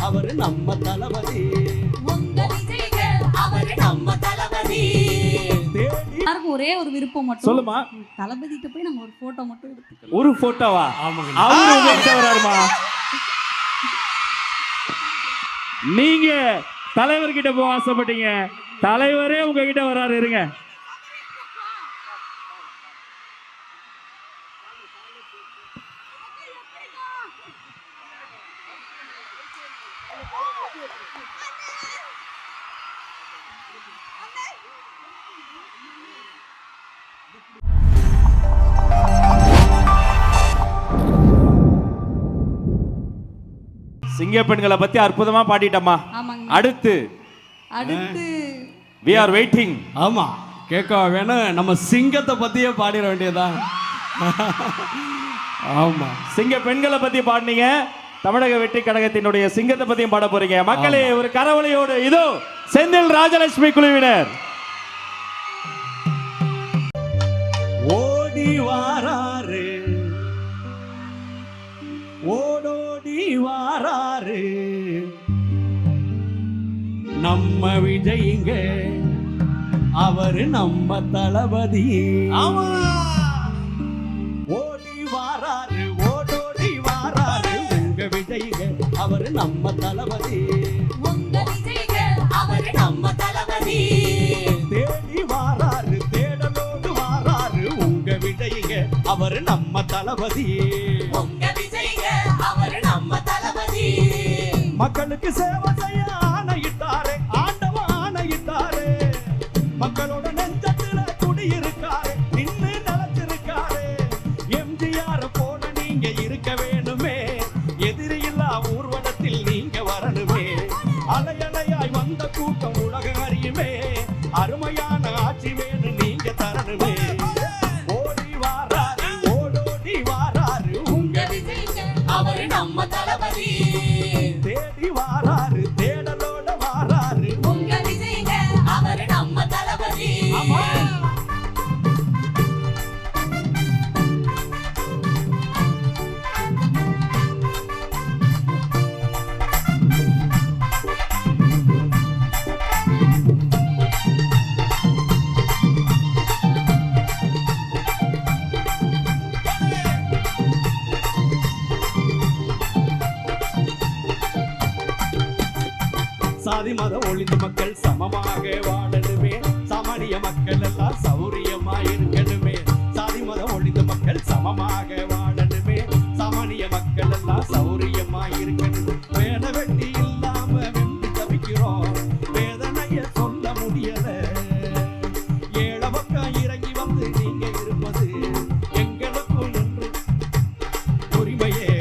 அவரு நம்ம தளபதி. உங்க விஜய்ங்க அவரு நம்ம தளபதி. எல்லாருக்கும் ஒரே ஒரு விருப்பம் மட்டும் சொல்லுமா. தளபதிட்ட போய் நம்ம ஒரு போட்டோ மட்டும் எடுத்துக்கலாம். ஒரு போட்டோவா? ஆமாங்க. அவரு உங்ககிட்ட வராருமா? நீங்க தலைவர்கிட்ட போக ஆசைப்பட்டீங்க, தலைவரே உங்ககிட்ட வராரு. இருங்க. சிங்க பெண்களை பத்தி அற்புதமா பாடிட்டம்மா. அடுத்து we are waiting. ஆமா, கேட்க வேணும். நம்ம சிங்கத்தை பத்தியே பாடிட வேண்டியதான். ஆமா, சிங்க பெண்களை பத்தி பாடினீங்க, தமிழக வெற்றி கழகத்தினுடைய சிங்கத்தை பத்தியும் பாட போறீங்க. மக்களே, ஒரு கரவொலியோடு இதோ செந்தில் ராஜலட்சுமி குழுவினர். ஓடி வாராரு, ஓடோடி வாராரு நம்ம விஜய்ங்க, அவரு நம்ம தளபதி. ஓடி வாராரு, ஓடோடி வாராரு உங்க விஜய்ங்க, அவரு நம்ம தளபதி. உங்க விஜய்ங்க அவரு நம்ம தளபதி. தேடி வாராரு, தேடலோடு வாராரு உங்க விஜய்ங்க, அவரு நம்ம தளபதி. உங்க விஜய்ங்க அவரு நம்ம தளபதி. மக்களுக்கு சேவை செய்ய ஆணையிட்டாரே, ஆண்டவன் ஆணையிட்டாரே. மக்களோட நெஞ்சத்துல குடியிருக்காரு, நின்னு நிலத்திருக்காரு. எம்ஜிஆர் போல நீங்க இருக்க வேணுமே, எதிரியில்லா ஊர்வலத்தில் நீங்க வரணுமே. அலையலையாய் வந்த கூட்டம் உலகம் அறியுமே, அருமையான ஆட்சி வேணும் நீங்க தரணுமே. ஓடி வாராரு, ஓடோடி வாராரு உங்க விஜய்ங்க அவரு நம்ம தளபதி. தேடி வாராரு, தேடலோட வாராரு உங்க விஜய்ங்க அவரு நம்ம தளபதி. சாதி மத ஒழிந்து மக்கள் சமமாக வாழணுமே, சாமானிய மக்கள் எல்லாம் சௌரியமா இருக்கணுமே. சாதி மத ஒழிந்து மக்கள் சமமாக வாழணுமே, சாமானிய மக்கள் எல்லாம் சௌரியமா இருக்கணுமே. வேத வெட்டி இல்லாம வெம்பி தவிக்கிறோம், வேதனைய சொல்ல முடியல. ஏழ பக்கம் இறங்கி வந்து நீங்க இருப்பது எங்களுக்கும் என்று உரிமையே.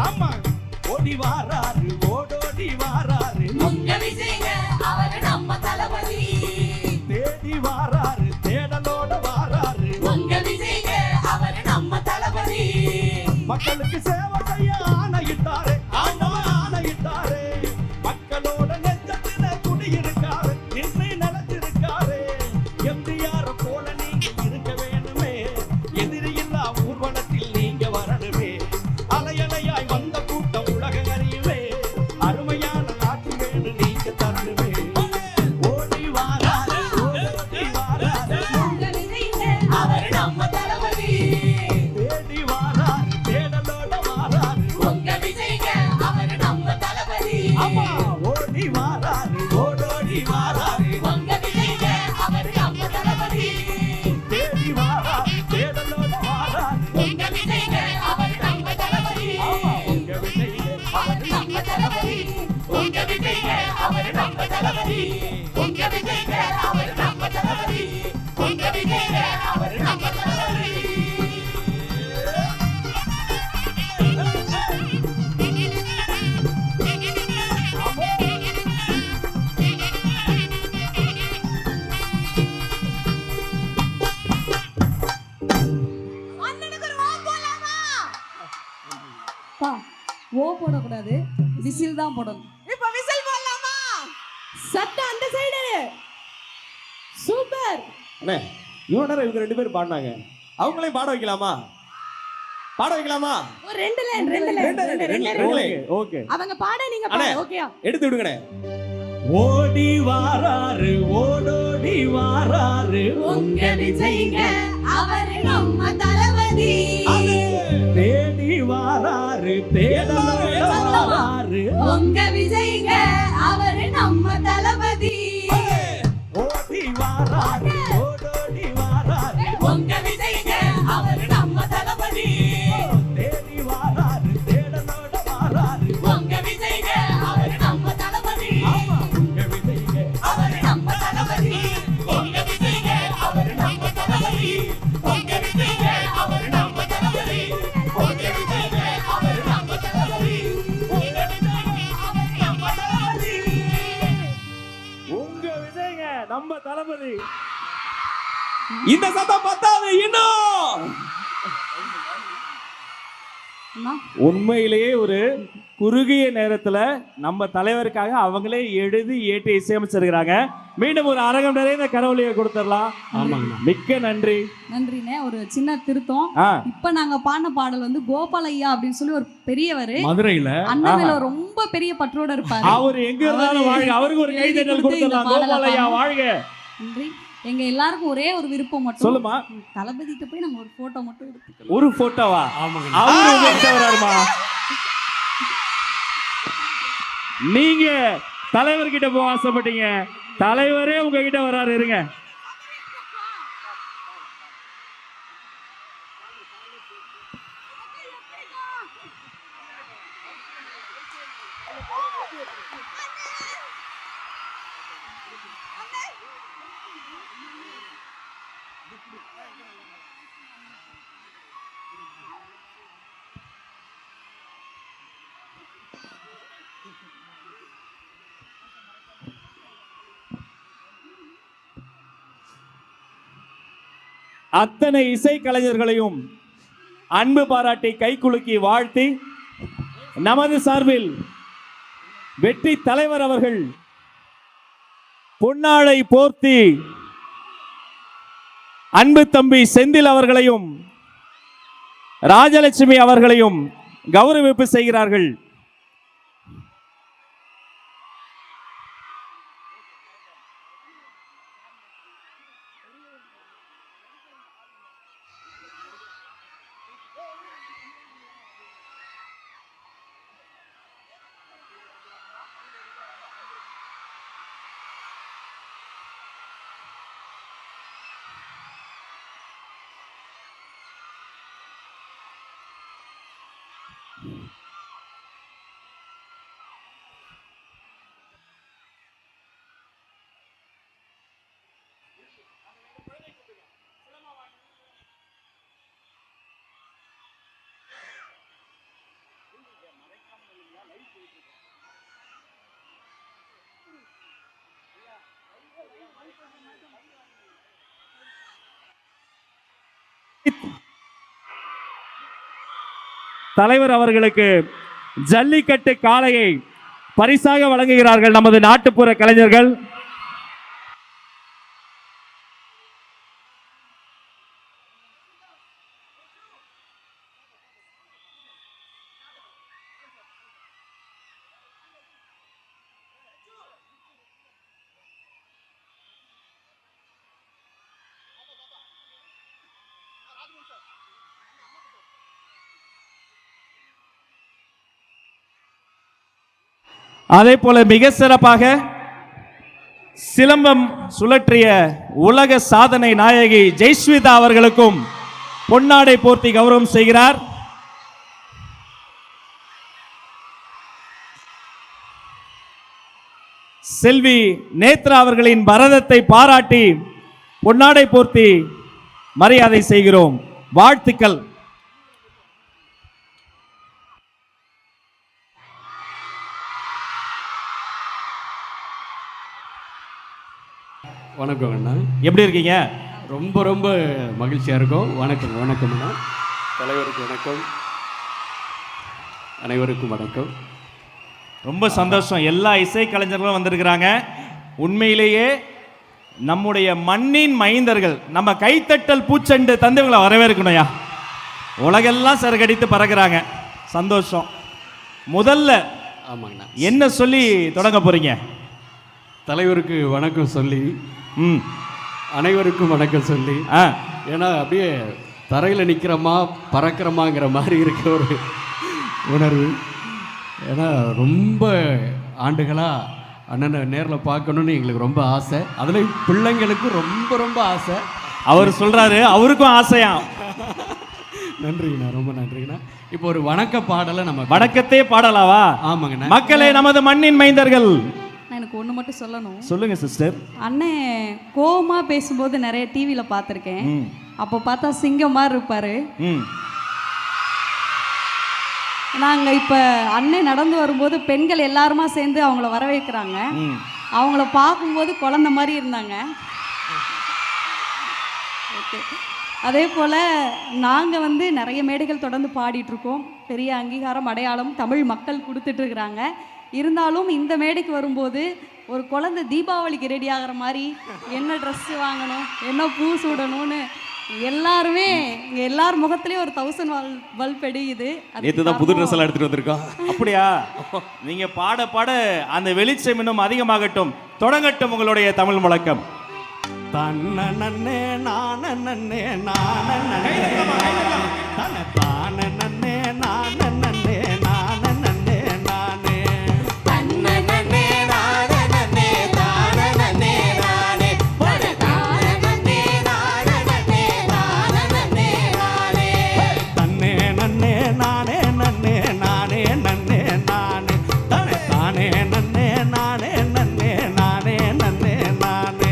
ஆமா, ஓடி வாராரு, ஓடோடி வாராரு உங்க விஜய்ங்க அவரு நம்ம தளபதி. தேடி வாராரு, தேடலோட வாராரு உங்க விஜய்ங்க அவரு நம்ம தளபதி. மக்களுக்கு சேவை செய்ய ஆணையிட்டாரே, ஆண்டவன் ஆணையிட்டாரே. மக்களோட நெஞ்சத்துல குடியிருக்காரு, நின்று நிலத்திருக்காரு. எம்ஜிஆர் போல நீங்க இருக்க வேணுமே, எதிரியில்லா ஊர்வலத்தில் நீங்க வரணுமே. அலையலையாய் வந்த கூட்டம் உலகம் அறியுமே, அருமையான ஆட்சி வேணும் நீங்க தரணுமே. ஓடி வாராரு, ஓடி வாராரு உங்க விஜய்ங்க அவரு நம்ம தளபதி. தேடி வாராரு, தேடலோட வாராரு உங்க விஜய்ங்க அவரு நம்ம தளபதி. ஆமா, ஓடி வாராரு, ஓடோடி வாராரு உங்க விஜய்ங்க அவரு நம்ம தளபதி. தேடி வாராரு, தேடலோட வாராரு உங்க விஜய்ங்க அவரு நம்ம தளபதி. ஆமா, உங்க விஜய்ங்க அவரு நம்ம தளபதி. உங்க விஜய்ங்க அவரு நம்ம தளபதி. உங்க விஜய்ங்க அவரு நம்ம தளபதி. உங்க விஜய்ங்க அவரு நம்ம தளபதி. ஓ போடக்கூடாது, விசில் தான் போடணும். இப்ப விசில் போடலாமா? சத்தம் அந்த சைடு. சூப்பர். அண்ணே, இவ்வளவு நேரம் இவங்க 2 பேரும் பாடினாங்க, அவங்களையும் பாட வைக்கலாமா? பாட வைக்கலாமா? ஒரு ரெண்டு லைன். ஓகே அவங்க பாட நீங்க அண்ணே. பாடு. ஓகேயா? எடுத்து விடுங்கண்ணே. ஓடி வாராரு ஓடோடி வாராரு உங்க விஜய்ங்க அவரு நம்ம தளபதி. தேடி வாராரு தேடலோட வாராரு உங்க விஜய்ங்க அவரு நம்ம தளபதி. ஓடி வாராரு ஓடோடி வாராரு உங்க விஜய்ங்க அவரு நம்ம தளபதி. தேடி வாராரு தேடலோட வாராரு உங்க விஜய்ங்க அவரு நம்ம தளபதி. ஆமா உங்க விஜய்ங்க அவரு நம்ம தளபதி. உங்க விஜய்ங்க அவரு நம்ம தளபதி. உங்க விஜய்ங்க அவரு நம்ம தளபதி. உங்க விஜய்ங்க அவரு நம்ம தளபதி. உங்க விஜய்ங்க அவரு நம்ம தளபதி. உங்க விஜய்ங்க நம்ம தளபதி. இந்த சத்தம் பத்தாது இன்னும். அண்ணா, உண்மையிலேயே ஒரு குறுகிய நேரத்துல நம்ம தலைவருக்காக அவங்களே எழுதி ஏற்றி இசையமைச்சிருக்கிறாங்க. மீண்டும் ஒரு அரங்கம் நிறைந்த கரவொலியை கொடுத்துடலாம். ஆமாங்க மிக்க நன்றி. நன்றிண்ணே. ஒரு சின்ன திருத்தம். ஆ, இப்ப நாங்க பாடின பாடல் வந்து கோபாலையா அப்படின்னு சொல்லி ஒரு பெரியவரு மதுரையில அண்ணன் மேல ரொம்ப பெரிய பற்றோட இருப்பாரு. அவர் எங்க இருந்தாலும் வாழ்க. அவருக்கு ஒரு கைதட்டல் கொடுத்துடலாம். கோபாலையா வாழ்க. நன்றி. எங்க எல்லாருக்கும் ஒரே ஒரு விருப்பம் மட்டும். சொல்லுமா. தளபதிட்ட போய் நாங்க ஒரு போட்டோ மட்டும் எடுத்துக்கலாம். ஒரு போட்டோவா? ஆமாங்க அவரு உங்ககிட்ட வராருமா? நீங்க தலைவர்கிட்ட போக ஆசைப்பட்டீங்க, தலைவரே உங்ககிட்ட வராரு. இருங்க. அத்தனை இசை கலைஞர்களையும் அன்பு பாராட்டி கைகுலுக்கி வாழ்த்தி நமது சார்பில் வெற்றி தலைவர் அவர்கள் பொன்னாடை போர்த்தி அன்பு தம்பி செந்தில் அவர்களையும் ராஜலட்சுமி அவர்களையும் கௌரவிப்பு செய்கிறார்கள். தலைவர் அவர்களுக்கு ஜல்லிக்கட்டு காளையை பரிசாக வழங்குகிறார்கள் நமது நாட்டுப்புற கலைஞர்கள். அதே போல மிக சிறப்பாக சிலம்பம் சுழற்றிய உலக சாதனை நாயகி ஜெய்ஸ்விதா அவர்களுக்கும் பொன்னாடை போர்த்தி கௌரவம் செய்கிறார். செல்வி நேத்ரா அவர்களின் பரதத்தை பாராட்டி பொன்னாடை போர்த்தி மரியாதை செய்கிறோம். வாழ்த்துக்கள். வணக்கம் அண்ணா. எப்படி இருக்கீங்க? ரொம்ப ரொம்ப மகிழ்ச்சியாக இருக்கும். வணக்கம் வணக்கம் அண்ணா. தலைவருக்கு வணக்கம், அனைவருக்கும் வணக்கம். ரொம்ப சந்தோஷம். எல்லா இசை கலைஞர்களும் வந்திருக்கிறாங்க. உண்மையிலேயே நம்முடைய மண்ணின் மைந்தர்கள், நம்ம கைத்தட்டல் பூச்செண்டு தந்தவங்களை வரவேற்கணும்யா. உலகெல்லாம் சரகடித்து பறக்குறாங்க. சந்தோஷம். முதல்ல ஆமாங்கண்ணா. என்ன சொல்லி தொடங்க போறீங்க? தலைவருக்கு வணக்கம் சொல்லி, ம், அனைவருக்கும் வணக்கம் சொல்லி, ஏன்னா அப்படியே தரையில் நிற்கிறோமா பறக்கிறோமாங்கிற மாதிரி இருக்க ஒரு உணர்வு. ஏன்னா ரொம்ப ஆண்டுகளாக அண்ணனை நேரில் பார்க்கணுன்னு எங்களுக்கு ரொம்ப ஆசை. அதில் பிள்ளைங்களுக்கு ரொம்ப ரொம்ப ஆசை. அவர் சொல்றாரு அவருக்கும் ஆசையா. நன்றிங்கண்ணா, ரொம்ப நன்றிங்கண்ணா. இப்போ ஒரு வணக்க பாடலை நம்ம வணக்கத்தே பாடலாவா? ஆமாங்கண்ணா. மக்களே, நமது மண்ணின் மைந்தர்கள். நான் எனக்கு ஒன்று மட்டும் சொல்லணும். சொல்லுங்க சிஸ்டர். அண்ணன் கோவமா பேசும்போது நிறைய டிவியில் பார்த்துருக்கேன். அப்போ பார்த்தா சிங்கம் மாதிரி இருப்பாரு. நாங்கள் இப்போ அண்ணன் நடந்து வரும்போது பெண்கள் எல்லாருமா சேர்ந்து அவங்கள வரவேற்கிறாங்க. அவங்கள பார்க்கும்போது குழந்தை மாதிரி இருந்தாங்க. ஓகே. அதே போல் நாங்கள் வந்து நிறைய மேடைகள் தொடர்ந்து பாடிட்டுருக்கோம். பெரிய அங்கீகாரம் அடையாளம் தமிழ் மக்கள் கொடுத்துட்ருக்குறாங்க. இருந்தாலும் இந்த மேடைக்கு வரும்போது ஒரு குழந்தை தீபாவளிக்கு ரெடி ஆகிற மாதிரி என்ன ட்ரெஸ்ஸு வாங்கணும், என்ன பூ சூடணும்னு எல்லாருமே இங்கே எல்லார் முகத்துலேயும் ஒரு 1000 பல்ப் எரியுது. நேற்று தான் புது ட்ரெஸ் எல்லாம் எடுத்துகிட்டு வந்திருக்கோம். அப்படியா? நீங்கள் பாட பாட அந்த வெளிச்சம் இன்னும் அதிகமாகட்டும். தொடங்கட்டும் உங்களுடைய தமிழ் முழக்கம். தன்ன நன்னே நான நன்னே நான நன்னே தன தான நன்னே நான நன்னே நான நன்னே நானே தன்ன நன்னே நான நன்னே தான நன்னே நானே பட தான நன்னே நான நன்னே தான நன்னே நானே தன்னே நன்னே நானே நன்னே நானே நன்னே நானே தன தானே நன்னே நானே நன்னே நானே நன்னே நானே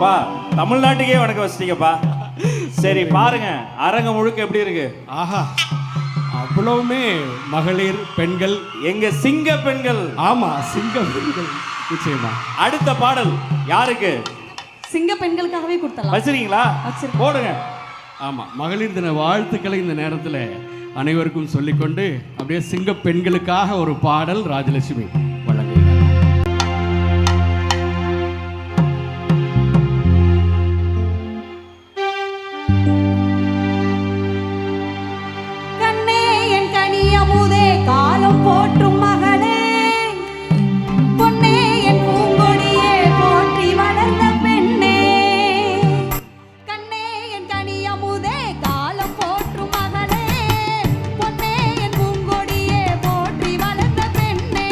பா, தமிழ்நாட்டுக்கே வணக்கம் வச்சிட்டீங்கப்பா. சரி பாருங்க, அரங்கம் முழுக்க எப்படி இருக்கு? ஆஹா, அவ்வளவுமே மகளிர் பெண்கள், எங்க சிங்க பெண்கள். ஆமா, சிங்க பெண்கள். நிச்சயமா. அடுத்த பாடல் யாருக்கு? சிங்க பெண்களுக்காகவே கொடுத்தலாம். வச்சிருக்கீங்களா? போடுங்க. ஆமா, மகளிர் தின வாழ்த்துக்களை இந்த நேரத்தில் அனைவருக்கும் சொல்லிக்கொண்டு அப்படியே சிங்க பெண்களுக்காக ஒரு பாடல் ராஜலட்சுமி வழங்குகிறார். கண்ணே என் கனியமுதே காலம் போற்றும் மகனே, பொன்னே என் பூங்கொடியே போற்றி வளர்ந்த பெண்ணே. கண்ணே என் கனியமுதே காலம் போற்றும் மகனே, பொன்னே என் பூங்கொடியே போற்றி வளர்ந்த பெண்ணே.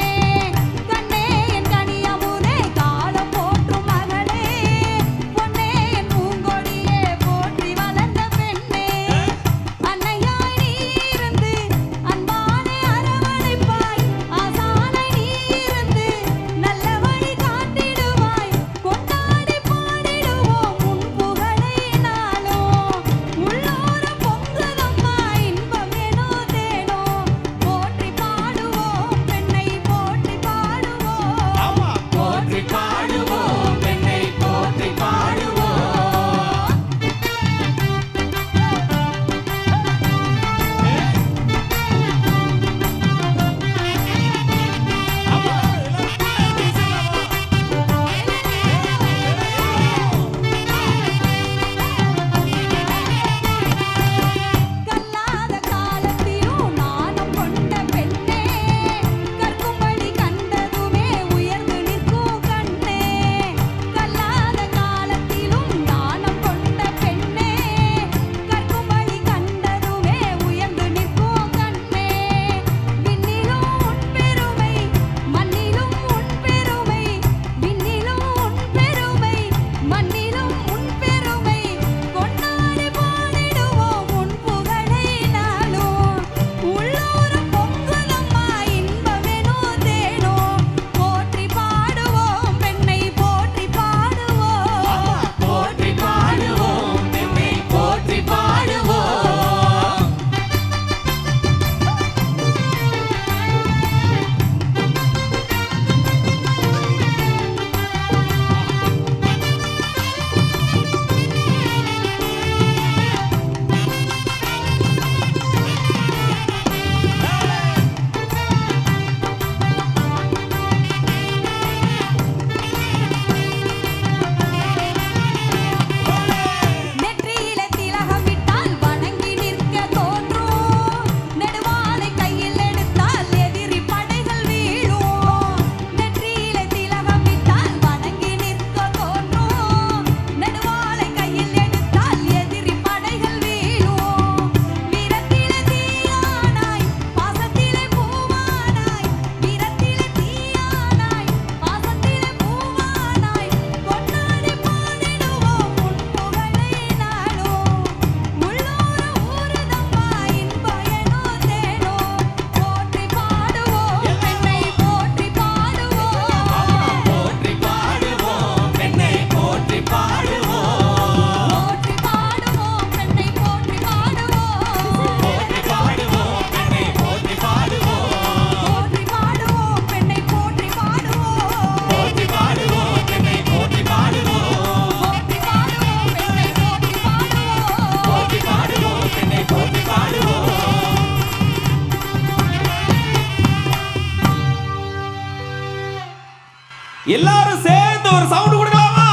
எல்லாரும் சேர்ந்து ஒரு சவுண்ட் கொடுக்கலாமா?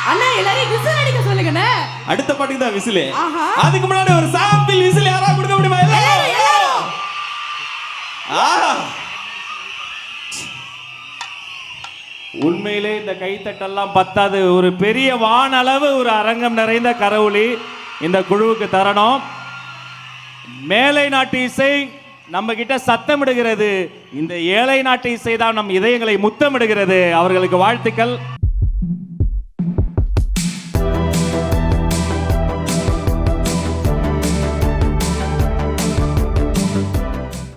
அண்ணா எல்லாரையும் விசில் அடிக்க சொல்லுங்கண்ணே. அடுத்த பாட்டுக்கு தான் விசில். ஆஹா. அதுக்கு முன்னாடி ஒரு சாம்பிள் விசில் யாராவது கொடுக்க முடியுமா? எல்லாரும். ஆஹா. உண்மையிலே இந்த கைத்தட்டெல்லாம் பத்தாது. ஒரு பெரிய வானளவு ஒரு அரங்கம் நிறைந்த கரவொலி இந்த குழுவுக்கு தரணும். மேலை நாட்டு இசை நம்ம கிட்ட சத்தமிடுகிறது, இந்த ஏழை நாட்டு இசை தான் நம் இதயங்களை முத்தமிடுகிறது. அவர்களுக்கு வாழ்த்துக்கள்.